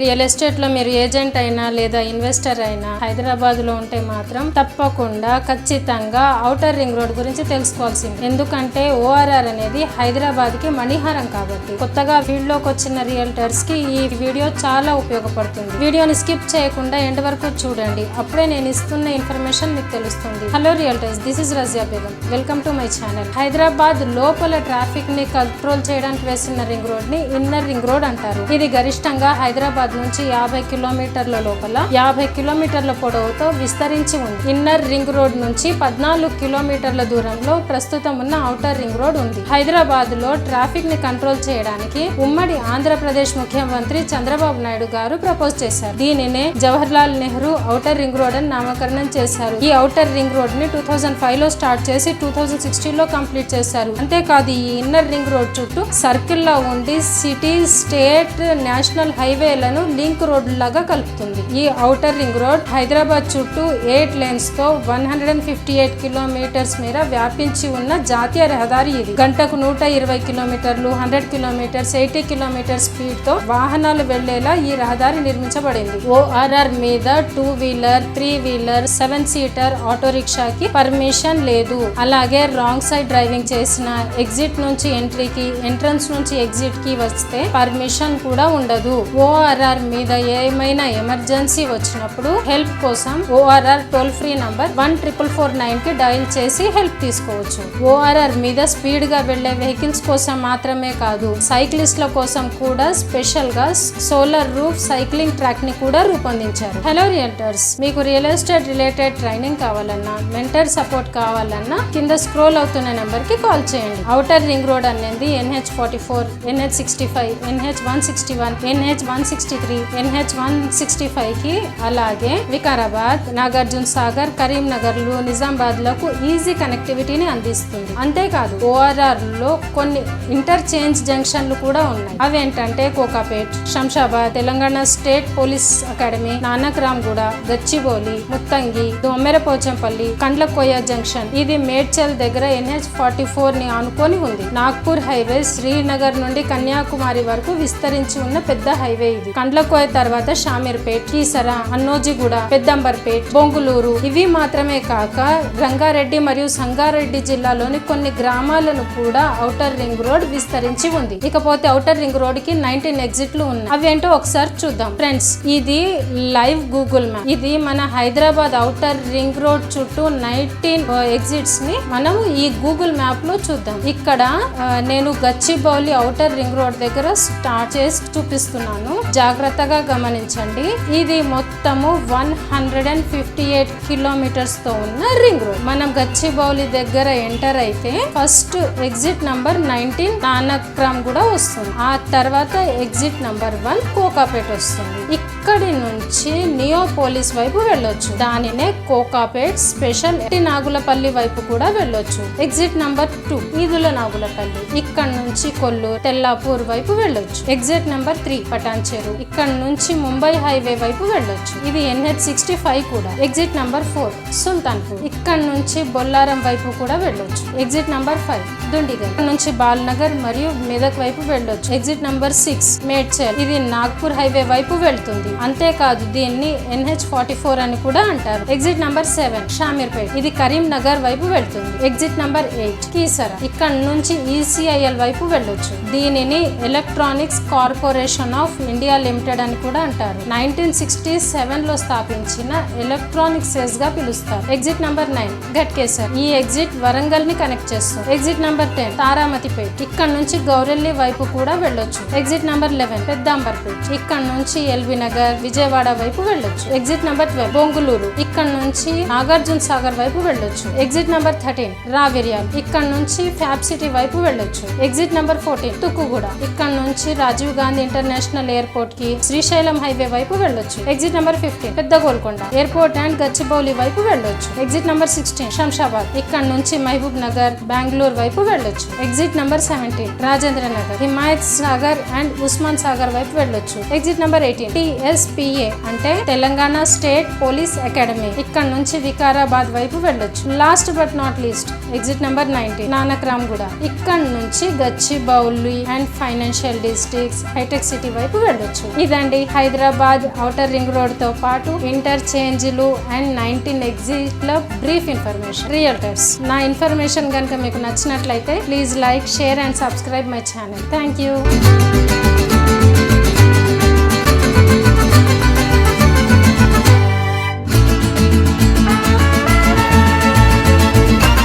Real estate లో మీరు agent అయినా లేదా ఇన్వెస్టర్ అయినా హైదరాబాద్ లో ఉంటే మాత్రం తప్పకుండా ఖచ్చితంగా ఔటర్ రింగ్ రోడ్ గురించి తెలుసుకోవాల్సింది. ఎందుకంటే ఓఆర్ఆర్ అనేది హైదరాబాద్ కి మణిహారం కాబట్టి. కొత్తగా ఫీల్డ్ లోకి వచ్చిన రియల్టర్స్ కి ఈ వీడియో చాలా ఉపయోగపడుతుంది. వీడియోని స్కిప్ చేయకుండా ఎండ్ వరకు చూడండి. అప్పుడే నేను ఇస్తున్న ఇన్ఫర్మేషన్ మీకు తెలుస్తుంది. Hello realtors, this is Razia Begum. Welcome to my channel. Hyderabad లోపల ట్రాఫిక్ ని కంట్రోల్ చేయడానికి వేసిన రింగ్ రోడ్ ని ఇన్నర్ రింగ్ రోడ్ అంటారు. ఇది గరిష్టంగా హైదరాబాద్ నుంచి 50 కిలోమీటర్ల లోపల 50 కిలోమీటర్ల పొడవుతో విస్తరించి ఉంది. ఇన్నర్ రింగ్ రోడ్ నుంచి 14 కిలోమీటర్ల దూరంలో ప్రస్తుతం ఉన్న ఔటర్ రింగ్ రోడ్ ఉంది. హైదరాబాద్ లో ట్రాఫిక్ ని కంట్రోల్ చేయడానికి ఉమ్మడి ఆంధ్రప్రదేశ్ ముఖ్యమంత్రి చంద్రబాబు నాయుడు గారు ప్రపోజ్ చేశారు. దీనినే Jawahar Lal Nehru outer ring road అని నామకరణం చేశారు. ఈ ఔటర్ రింగ్ రోడ్ ని 2005 లో స్టార్ట్ చేసి 2016 లో కంప్లీట్ చేశారు. అంతేకాదు ఈ ఇన్నర్ రింగ్ రోడ్ చుట్టూ సర్కిల్ లో ఉండి సిటీ, స్టేట్, నేషనల్ హైవేలను లింక్ రోడ్ లాగా కలుపుతుంది. ఈ ఔటర్ రింగ్ రోడ్ హైదరాబాద్ చుట్టూ 8 లేన్స్ తో 158 కిలోమీటర్స్ మేర వ్యాపించి ఉన్న జాతీయ రహదారి. ఇది గంటకు 120 కిలోమీటర్లు, 100 కిలోమీటర్స్, 80 కిలోమీటర్ స్పీడ్ తో వాహనాలు వెళ్లేలా ఈ రహదారి నిర్మించబడింది. ఓఆర్ఆర్ మీద 2 వీలర్, 3 వీలర్, 7 సీటర్ ఆటో రిక్షాకి పర్మిషన్ లేదు. అలాగే రాంగ్ సైడ్ డ్రైవింగ్ చేసిన ఎగ్జిట్ నుంచి ఎంట్రీకి, ఎంట్రన్స్ నుంచి ఎగ్జిట్ కి వస్తే పర్మిషన్ కూడా ఉండదు. ఓఆర్ఆర్ మీద ఏమైనా ఎమర్జెన్సీ వచ్చినప్పుడు హెల్ప్ కోసం ఓఆర్ఆర్ టోల్ ఫ్రీ నంబర్ 14449 కి డయల్ చేసి హెల్ప్ తీసుకోవచ్చు. ఓఆర్ఆర్ మీద స్పీడ్ గా వెళ్లే వెహికల్స్ కోసం మాత్రమే కాదు, సైక్లిస్టుల కోసం కూడా స్పెషల్ గా సోలార్ రూఫ్ సైక్లింగ్ ట్రాక్ ని కూడా రూపొందించారు. హలో రియల్టర్స్, మీకు రియల్ ఎస్టేట్ రిలేటెడ్ ట్రైనింగ్ కావాలన్నా, మెంటర్ సపోర్ట్ కావాలన్నా కింద స్క్రోల్ అవుతున్న నెంబర్ కి కాల్ చేయండి. ఔటర్ రింగ్ రోడ్ అనేది NH44, NH65, NH161, NH163, NH165 కి, అలాగే వికారాబాద్, నాగార్జున సాగర్, కరీంనగర్ లు, నిజామాబాద్ లకు ఈజీ కనెక్టివిటీని అందిస్తుంది. అంతేకాదు ఓఆర్ఆర్ లో కొన్ని ఇంటర్చేంజ్ జంక్షన్లు కూడా ఉన్నాయి. అవేంటంటే Kokapet, Shamshabad, Telangana state police academy, Nanakramguda, Gachibowli, Muthangi, Dommarapochampally, Kandlakoya junction. ఇది మేడ్చల్ దగ్గర NH44 ని ఆనుకొని ఉంది. నాగ్పూర్ హైవే శ్రీనగర్ నుండి కన్యాకుమారి వరకు విస్తరించి ఉన్న పెద్ద హైవే ఇది. కండ్లకోయ తర్వాత షామీర్పేట్, కీసర, అన్నోజిగూడ, పెద్దంబర్పేట్, బొంగులూరు ఇవి మాత్రమే కాక రంగారెడ్డి మరియు సంగారెడ్డి జిల్లాలోని కొన్ని గ్రామాలను కూడా ఔటర్ రింగ్ రోడ్ విస్తరించి ఉంది. ఇకపోతే ఔటర్ రింగ్ రోడ్ కి 19 ఎగ్జిట్లు ఉన్నాయి. అవేంటో ఒకసారి చూద్దాం. ఫ్రెండ్స్, ఇది లైవ్ గూగుల్ మ్యాప్. ఇది మన హైదరాబాద్ ఔటర్ రింగ్ రోడ్ చుట్టూ 19 ఎగ్జిట్స్ ని మనం ఈ గూగుల్ మ్యాప్ లో చూద్దాం. ఇక్కడ నేను గచ్చిబౌలి ఔటర్ రింగ్ రోడ్ దగ్గర స్టార్ట్ చేసి చూపిస్తున్నాను. జాగ్రత్తగా గమనించండి. ఇది మొత్తము 158 కిలోమీటర్స్ తో ఉన్న రింగ్ రోడ్. మనం గచ్చిబౌలి దగ్గర ఎంటర్ అయితే ఫస్ట్ ఎగ్జిట్ నంబర్ 19 నానక్రామ్ కూడా వస్తుంది. ఆ తర్వాత ఎగ్జిట్ నంబర్ 1 కోకాపేట్ వస్తుంది. ఇక్కడి నుంచి నియోపోలిస్ వైపు వెళ్ళొచ్చు. దానినే కోకాపేట్ స్పెషల్ నాగులపల్లి వైపు కూడా వెళ్ళొచ్చు. Exit number 2 Edula Nagulapalli. ఇక్కడ నుంచి కొల్లూరు, తెల్లాపూర్ వైపు వెళ్ళొచ్చు. Exit number 3 Patancheru. ఇక్కడ నుంచి ముంబై హైవే వైపు వెళ్ళొచ్చు. ఇది NH65 కూడా. Exit number 4 Sultanpur. ఇక్కడ నుంచి బొల్లారం వైపు కూడా వెళ్ళొచ్చు. Exit number 5 Dundigal. ఇక్కడ నుంచి బాల్నగర్ మరియు మెదక్ వైపు వెళ్ళొచ్చు. Exit number 6 Medchal. ఇది నాగ్పూర్ హైవే వైపు వెళ్తుంది. అంతేకాదు దీన్ని NH44 అని కూడా అంటారు. Exit number 7 Shamirpet. ఇది కరీంనగర్ వైపు వెళ్తుంది. Exit number 8 Keesara. ఇక్కడ నుంచి ECIL వైపు వెళ్ళొచ్చు. దీనిని electronics corporation of India limited అని కూడా అంటారు. 1967 లో స్థాపించిన ఎలక్ట్రానిక్ సేల్స్ గా పిలుస్తారు. Exit number 9 Ghatkesar. ఈ ఎగ్జిట్ వరంగల్ ని కనెక్ట్ చేస్తుంది. Exit number 10 Taramatipet. ఇక్కడ నుంచి గౌరెల్లి వైపు కూడా వెళ్ళొచ్చు. Exit number 11 పెద్దాంబర్పేట్. ఇక్కడ నుంచి ఎల్బీ నగర్, విజయవాడ వైపు వెళ్ళొచ్చు. Exit number 12 Bongloor. ఇక్కడ నుంచి నాగార్జున సాగర్ వైపు వెళ్ళొచ్చు. Exit number 13 రావిర్యాల్. ఇక్కడ నుంచి ఫ్యాబ్ సిటీ వైపు వెళ్ళొచ్చు. Exit number 14 Tukkuguda. ఇక్కడ నుంచి రాజీవ్ గాంధీ ఇంటర్నేషనల్ ఎయిర్పోర్ట్ కి, శ్రీశైలం హైవే వైపు వెళ్ళొచ్చు. ఎగ్జిట్ నంబర్ 15 పెద్ద గోల్కొండ ఎయిర్పోర్ట్ అండ్ గచ్చిబౌలి వైపు వెళ్ళొచ్చు. Exit number 16 Shamshabad. ఇక్కడ నుంచి మహబూబ్ నగర్, బెంగళూరు వైపు వెళ్ళొచ్చు. Exit number 17 Rajendra Nagar, Himayat Sagar and Osman Sagar వైపు వెళ్ళొచ్చు. ఎగ్జిట్ నంబర్ 18 TSPA అంటే తెలంగాణ స్టేట్ పోలీస్ అకాడమీ. ఇక్కడ నుంచి వికారాబాద్ వైపు వెళ్ళొచ్చు. Last but not least exit number 19 Nanakramguda. ఇక్కడ నుంచి Gachibowli and financial districts, hitech city వైపు వెళ్ళొచ్చు. ఇదండి హైదరాబాద్ ఔటర్ రింగ్ రోడ్ తో పాటు ఇంటర్చేంజ్లు అండ్ 19 ఎగ్జిట్ల బ్రీఫ్ ఇన్ఫర్మేషన్ రియల్టర్స్. నా ఇన్ఫర్మేషన్ కనుక మీకు నచ్చినట్లయితే please like, share and subscribe my channel. Thank you.